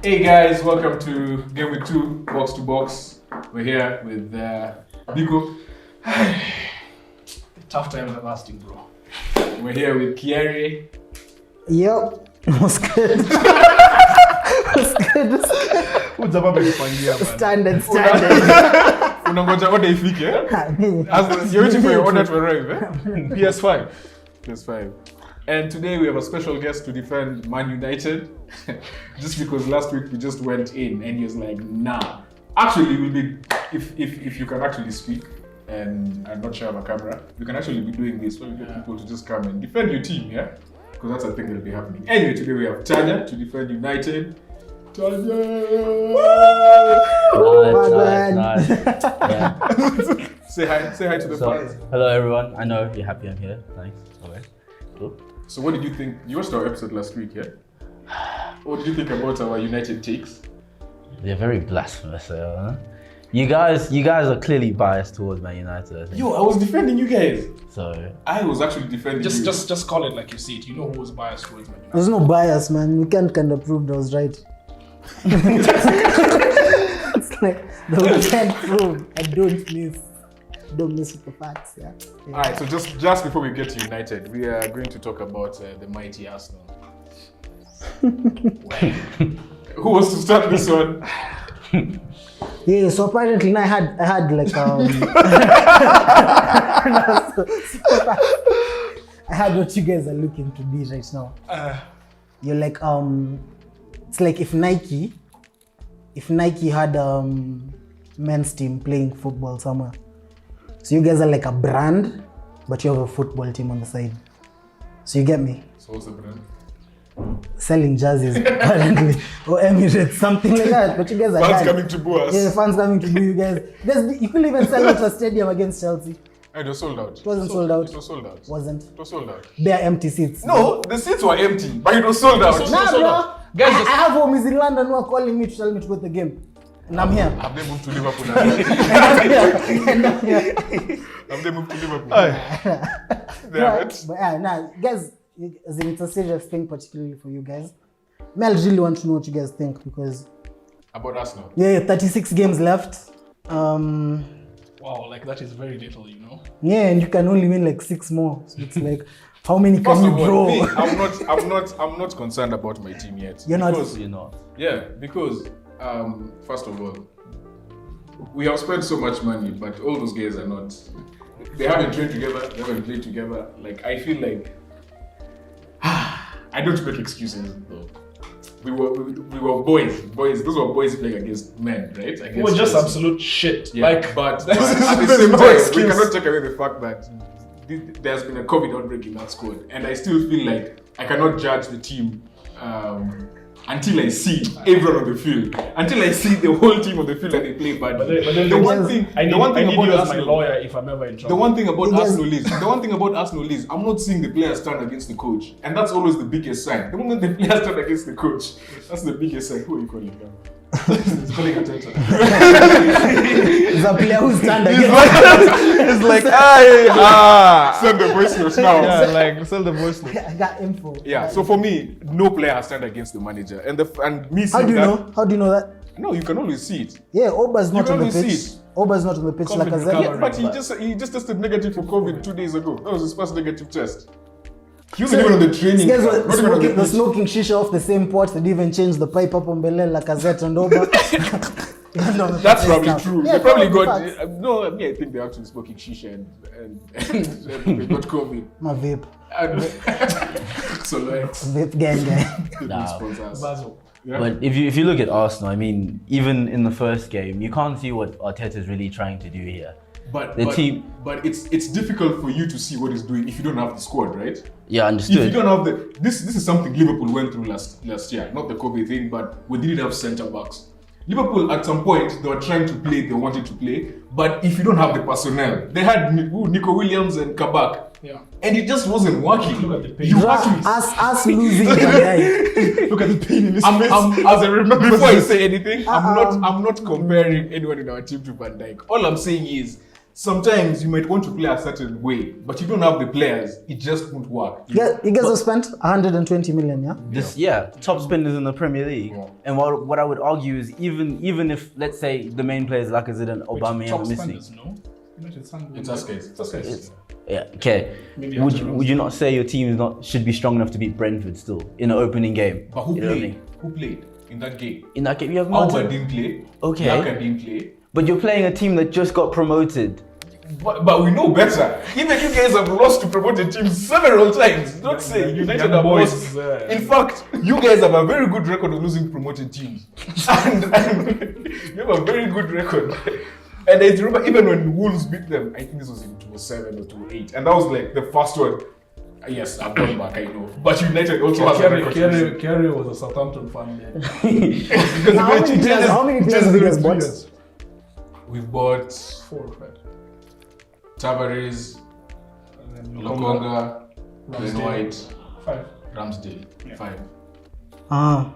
Hey guys, welcome to Game with Two, Box to Box. We're here with Nico. Tough times are lasting, bro. We're here with Kiari. Yep. What's good? What's good? Standard. Unangoja order ifike, eh? You're waiting for your order to arrive, eh? PS5. PS5. And today we have a special guest to defend Man United. Just because last week we just went in and he was like, nah. Actually, it will be, if you can actually speak and I'm not sure of a camera, you can actually be doing this when we get people to just come and defend your team, yeah? Because that's a thing that will be happening. Anyway, today we have Tanya to defend United. Tanya! Nice. Yeah. Say hi to the fans. Hello everyone. I know you're happy I'm here. Thanks. Okay. Cool. So what did you think? You watched our episode last week, yeah? What did you think about our United takes? They're very blasphemous, huh? You guys are clearly biased towards Man United, I think. Yo, I was defending you guys. So I was actually defending you. Just call it like you see it. You know who was biased towards Man United. There's no bias, man. We can't kind of prove that was right. It's like, no, we can't prove. I don't miss with the facts, yeah. Alright, so just before we get to United, we are going to talk about the mighty Arsenal. Who wants to start this one? Yeah, so apparently I had like I had what you guys are looking to be right now. You're like it's like if Nike had men's team playing football somewhere. So you guys are like a brand, but you have a football team on the side. So you get me? So what's the brand? Selling jerseys apparently, or Emirates, something like that. But you guys are fans coming to boo us. Yeah, fans coming to boo you guys. You couldn't even sell out a stadium against Chelsea. And it was sold out. It wasn't sold out. It was sold out. Wasn't. It was sold out. Bare empty seats. No, the seats were empty, but it was sold out. Nah, bro. Guys, I have homies in London who are calling me to tell me to go to the game. And I'm here. Have they moved to Liverpool now? Have they moved to Liverpool? They haven't. But guys, it's a serious thing, particularly for you guys. I really want to know what you guys think because about Arsenal. Yeah, 36 games left. Wow, like that is very little, you know. Yeah, and you can only win like 6 more. So it's like, how many can you draw? I'm not concerned about my team yet. You're not. Yeah, because first of all, we have spent so much money, but all those guys are not. They haven't trained together. They haven't played together. Like I feel like I don't make excuses though. We were boys. Those were boys playing against men, right? We were just absolute shit. Yeah, but at the same time, we cannot take away the fact that there's been a COVID outbreak in that squad, and I still feel like I cannot judge the team until I see everyone on the field, until I see the whole team on the field and they play badly. But then the one thing about as my lawyer if I'm ever in trouble. The one thing about Arsenal is I'm not seeing the players turn against the coach, and that's always the biggest sign. The moment the players turn against the coach, that's the biggest sign. Who are you calling now? It's calling Arteta. It's a player who's turned against. It's like, send the voice notes now. Yeah, like send the voice notes. I got info. Yeah, so for me, no player has turned against the manager, and me How do you know? How do you know that? No, you can always see it. Yeah, Oba's not on the pitch. Oba's not on the pitch like I Yeah, but he just tested negative for COVID 2 days ago. That was his first negative test. He wasn't even on the training. These guys were smoking shisha off the same pot. They didn't even change the pipe up on Belel like Lacazette and Oba. That's probably true. Yeah, they probably got I think they're actually smoking shisha and they got COVID. My vape. So like Vape gang. Basil. Yeah. But if you look at Arsenal, I mean, even in the first game, you can't see what Arteta is really trying to do here. But it's difficult for you to see what he's doing if you don't have the squad, right? Yeah, understood. If you don't have this is something Liverpool went through last year, not the COVID thing, but we didn't have centre backs. Liverpool at some point they were trying to play, they wanted to play, but if you don't have the personnel, they had Nico Williams and Kabak. Yeah. And it just wasn't working. Look at the pain. You actually us losing the guy. Look at the pain in his face. As I remember, before I say anything, I'm not comparing anyone in our team to Van Dijk. All I'm saying is sometimes you might want to play a certain way, but you don't have the players, it just won't work. You guys have spent 120 million, yeah? Top spenders in the Premier League. Yeah. And what I would argue is even if, let's say, the main players like Lacazette and Aubameyang Top are missing. spenders, no? It's us guys. Yeah, okay. Maybe Would you not say your team should be strong enough to beat Brentford still in an opening game? But who You know what I played? mean? Who played in that game? In that game, you have Alba Martin. didn't play. Okay. Yaka didn't play. But you're playing a team that just got promoted. But we know better. Even you guys have lost to promoted teams several times. Don't say United have lost. In fact, you guys have a very good record of losing promoted teams. and you have a very good record. And I remember even when Wolves beat them, I think this was in 2007 or 2008. And that was like the first one. Yes, I've gone back, I know. But United also has a record. Kerry was a Southampton fan then. Now, how many players have you guys bought? We've bought 4 or 5. Tavares, And then Lokonga, Ben Ramsdale. White, 5. Ramsdale. Yeah. 5. Ah.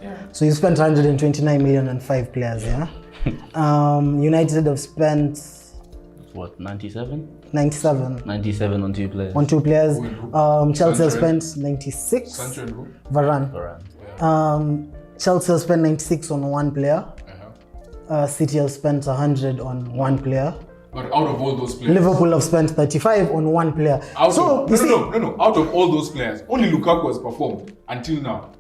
Yeah. So you spent 129 million on 5 players, yeah? United have spent What, 97? 97 97 on 2 players. on 2 players. Chelsea have Sancho. spent 96. Sancho and who? Varane. Varane. Chelsea have spent 96 on 1 player. Uh-huh. City have spent 100 on 1 player. But out of all those players, Liverpool have spent 35 on 1 player. out of, no. Out of all those players, only Lukaku has performed until now.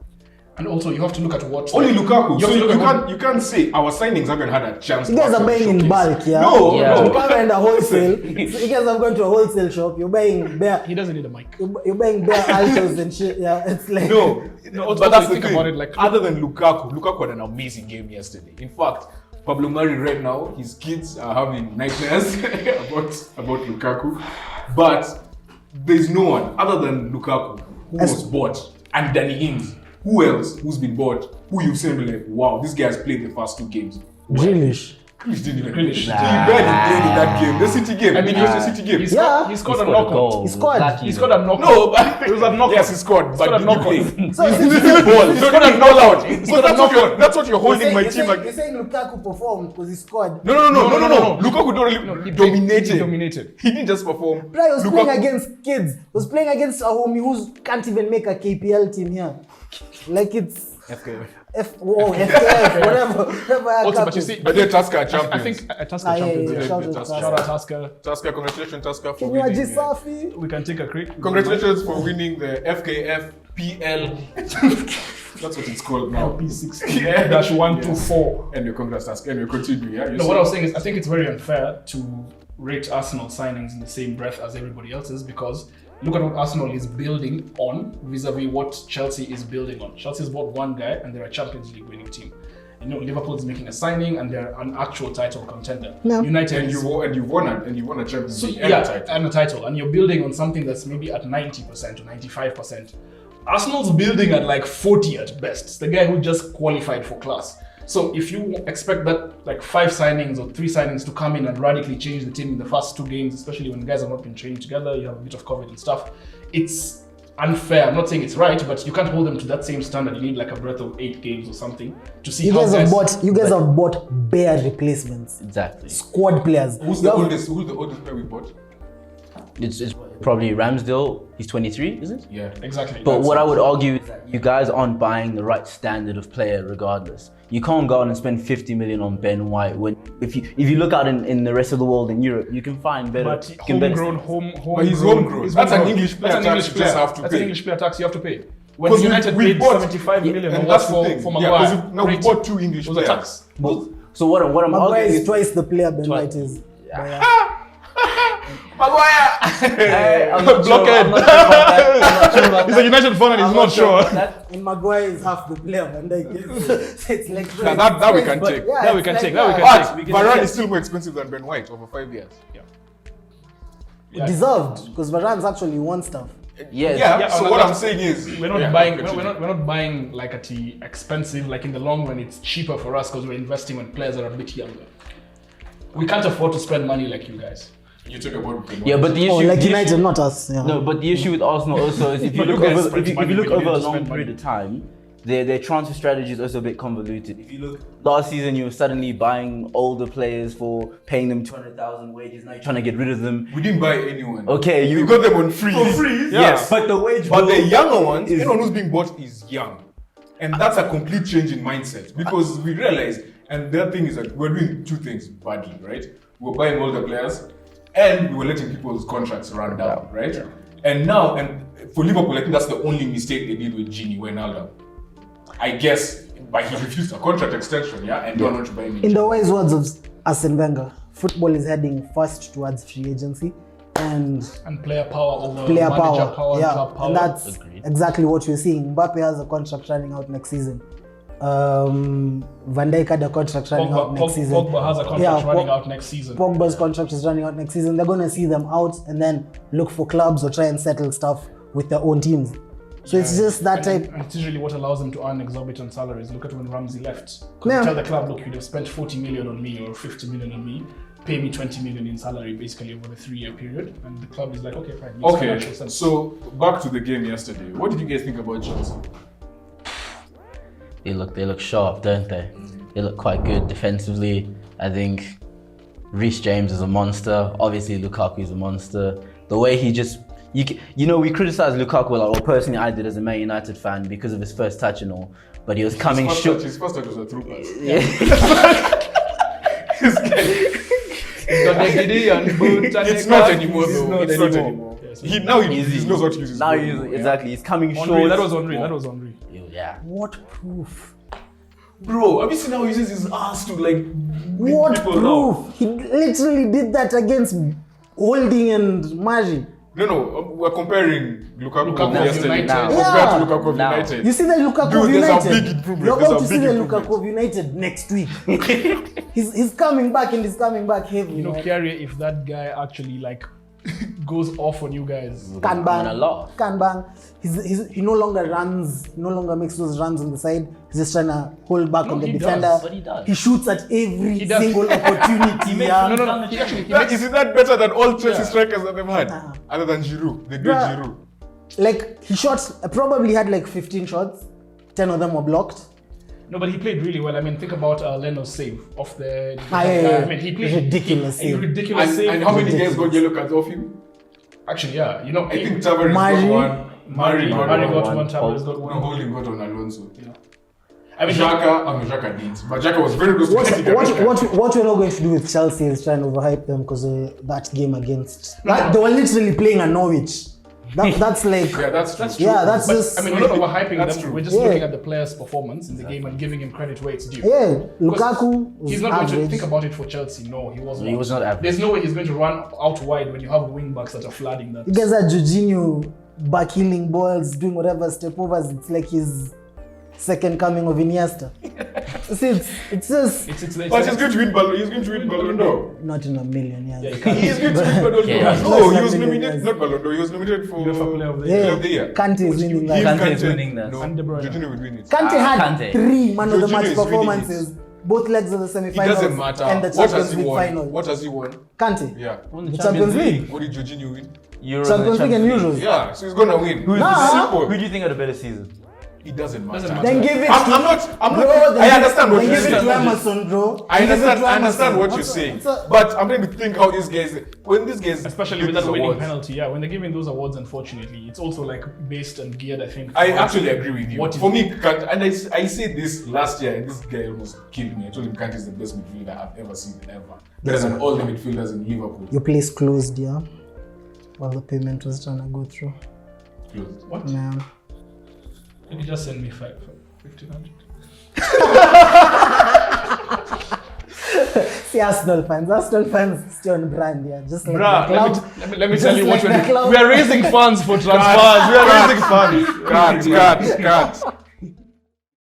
And also, you have to look at what. Only Lukaku. You So have to you look at can't you can't say our signings haven't had a chance. You to guys are actually buying in showcase. bulk, yeah? No, Yeah. You no. can't rent a wholesale. So you guys have gone to a wholesale shop. You're buying bare. He doesn't need a mic. You're buying bare altos and shit. Yeah, it's like No, also but that's the think thing. about it, like- Other than Lukaku had an amazing game yesterday. In fact, Pablo Mari right now, his kids are having nightmares about Lukaku. But there's no one other than Lukaku who was bought, and Danny Ings. Who else who's been bought? Who you've seen be like, wow, this guy's played the first 2 games. Grealish. Grealish didn't even Grealish. play. He barely played in that game. The City game. I mean, it was the City game. He Yeah. scored a knockout. He scored. He scored a knockout. No, but It was a knockout. yes, he scored. But scored a did he knockout. play? So He didn't ball. He scored a knockout. That's what you're holding my team You're against. saying Lukaku performed because he scored. No. Lukaku He dominated. dominated. He didn't just perform. Bro, he was Lukaku- playing against kids. He was playing against a homie who can't even make a KPL team here. Like it's FKF. FKF, whatever. Also, but you see, But they're Tusker I champions. think Tusker Ah, yeah, champions. yeah, yeah. shout out Tusker. Tusker. Shout out Tusker. Tusker, congratulations, Tusker, for Kinywaji winning. safi. We can take a quick. Congratulations for winning the FKF PL. That's what it's called now. LP16-124. Anyway, congrats, Tusker. Anyway, continue. Yeah. No, what I was saying is, I think it's very unfair to rate Arsenal signings in the same breath as everybody else's, because look at what Arsenal is building on vis-a-vis what Chelsea is building on. Chelsea's bought 1 guy and they're a Champions League winning team. You know, Liverpool is making a signing and they're an actual title contender. No. United And is- you won a Champions So, League and a title. and a title, and you're building on something that's maybe at 90% or 95%. Arsenal's building at like 40 at best. It's the guy who just qualified for class. So if you expect that like 5 signings or 3 signings to come in and radically change the team in the first 2 games, especially when guys have not been training together, you have a bit of COVID and stuff, it's unfair. I'm not saying it's right, but you can't hold them to that same standard. You need like a breadth of 8 games or something to see You how guys have bought bare replacements. Exactly. Squad players. Who's the oldest player we bought? It's probably Ramsdale. He's 23, is it? Yeah. exactly. But what I would argue is that you guys aren't buying the right standard of player regardless. You can't go out and spend 50 million on Ben White when if you look out in the rest of the world in Europe, you can find better. But you can better- But he's homegrown. That's an English player tax you just have to That's pay. an English player tax you have to pay. When 'Cause United we paid bought- 75 million And or that's what the thing. for Yeah, Maguire. because now we Great. bought 2 English It was a players. tax. So what I'm Maguire arguing is is twice the player Ben White is. Maguire! Hey, I'm not sure- Blockhead. I'm not sure about that. I'm not sure about He's a United fan and he's not sure. And Maguire is half the player Van Dijk is. So it's like That we can but take. yeah, That we it's can like take, that we that. can But Varane is still more expensive than Ben White over 5 years. Yeah. Deserved, because Varane's actually won stuff. Yes. Yeah, so and what that's- I'm saying is We're not yeah, buying. continue. We're not buying like at the expensive. Like in the long run, it's cheaper for us because we're investing on players that are a bit younger. We can't afford to spend money like you guys. You talk about Ben White. Yeah, but the issue. Oh, like the United, issue- not us. Yeah. No, but the issue with Arsenal also is if you But look you guys over spend if you money look when you over a need to long spend period money. of time, their transfer strategy is also a bit convoluted. If you look last season, you were suddenly buying older players for paying them 200,000 wages. Now you're trying to get rid of them. We didn't buy anyone. Okay, We got them on free. For free? Yeah. Yes, but the wage. But bill the younger ones, is- anyone who's being bought is young. And that's a complete change in mindset because we realized, and the other thing is that we're doing two things badly, right? We're buying older players and we were letting people's contracts run down, right? Yeah. And now, and for Liverpool, I think that's the only mistake they did with Gini Wijnaldum. I guess, but he refused a contract extension, yeah, and don't want to buy him. In the wise words of Arsene Wenger, football is heading first towards free agency and player power over player manager power. and Yeah, club power. and that's Agreed. exactly what we're seeing. Mbappe has a contract running out next season. Van Dijk had a contract running out next season. Pogba has a contract running out next season. Pogba's contract is running out next season. They're going to see them out and then look for clubs or try and settle stuff with their own teams. So it's just that type. And it's usually what allows them to earn exorbitant salaries. Look at when Ramsey left. Yeah. Tell the club, look, you'd have spent 40 million on me or 50 million on me. Pay me 20 million in salary basically over the 3-year period. And the club is like, okay, fine. Makes financial Okay, sense. so back to the game yesterday. What did you guys think about Chelsea? They look sharp, don't they? They look quite good defensively. I think Reece James is a monster. Obviously, Lukaku is a monster. The way he just, you know, we criticize Lukaku a lot. Well, personally, I did as a Man United fan because of his first touch and all. But he was coming short. His first touch was a through pass. It's not anymore though. It's not anymore. Yes. He knows what to use his Now ball. exactly. He's coming Henry, short. that was Henry. That was Henry. Yeah. What proof? Bro, have you seen how he uses his ass to like beat What people proof? down? He literally did that against Holding and Mari. No, we're comparing Lukaku of Lukaku of yesterday United. compared Yeah. to Lukaku of Now. United. You see the Lukaku Dude, of there's a United? big improvement. You're There's about a to see big the improvement. Lukaku of United next week. he's coming back and he's coming back heavy. You know, man. Kyrie, if that guy actually like goes off on you guys. Can bang. a lot. Can bang. He no longer runs. He no longer makes those runs on the side. He's just trying to hold back on the he does, defender. but he does. He shoots at every He does. single opportunity. yeah. No. He actually, he makes, Is that better than all Chelsea strikers that they've had? Uh-huh. Other than Giroud, the great Bruh. Giroud. Like he shot, probably had like 15 shots. 10 of them were blocked. no, but he played really well. I mean, think about Leno's save off the. Yeah. I mean, he played Ridiculous a save. ridiculous And, save. and how many guys got yellow cards off him? Actually, yeah. You know, I think Tavares Mari. got one. Mari Mari got got one. one. Tavares got No, one. Holding got on Alonso. I mean, Xhaka didn't. But Xhaka was very close to getting a red card. What we're not going to do with Chelsea is try and overhype them because that game against. They were literally playing at Norwich. That's like. Yeah, that's true. Yeah, that's but, just. I mean, we're not overhyping That's them. true. We're just Yeah. looking at the player's performance in the game and giving him credit where it's due. Yeah, Lukaku was He's not going to average. think about it for Chelsea. No, he wasn't. He was not average. There's no way he's going to run out wide when you have wing backs that are flooding that. You guys are Jorginho backhilling balls, doing whatever step overs. It's like his second coming of Iniesta. it's just It's But he's going to win Ballon. He's going to win Ballon d'Or. not in a million years. Yeah, you can't. He's going to win Ballon d'Or. Yeah. No, he was Yes. nominated. Not Ballon d'Or. He was nominated for UEFA Player of the Yeah, Year. Player of the Year. Kante is winning that. Kante is winning that. No, And De Bruyne. Jorginho would win it. Kante had Kante. 3 man of the Jorginho match is winning performances, both legs of the It semi-finals doesn't matter. and the What Champions has he League won? final. What has he won? Kante, Yeah. Won the Champions League, What did Jorginho win? Euros Champions League and Euros. Yeah, so he's gonna win. Who Nah. Simple. do you think had a better season? It doesn't matter. Doesn't matter. Then give it. I'm not. Then I understand what then you're give it to saying. Emerson, bro. I Then give it understand. to I understand Emerson. what you're What's saying, a- but I'm trying to think how these guys, when these guys, Especially get with that these winning awards. penalty, yeah. When they're giving those awards, unfortunately, it's also like based and geared, I think. I for actually agree with you. What is For me, Kante, and I said this last year, and this guy almost killed me. I told him Kante is the best midfielder I've ever seen ever. Better than all the midfielders in Liverpool. Your place closed, yeah. While the payment was trying to go through. Closed. What? Man. You can just send me 1,500. See Arsenal fans stay on brand, yeah. Just like Bruh, the club. let me Just tell you like what the we're doing. club. We are raising funds for transfers. We are raising funds. Cut.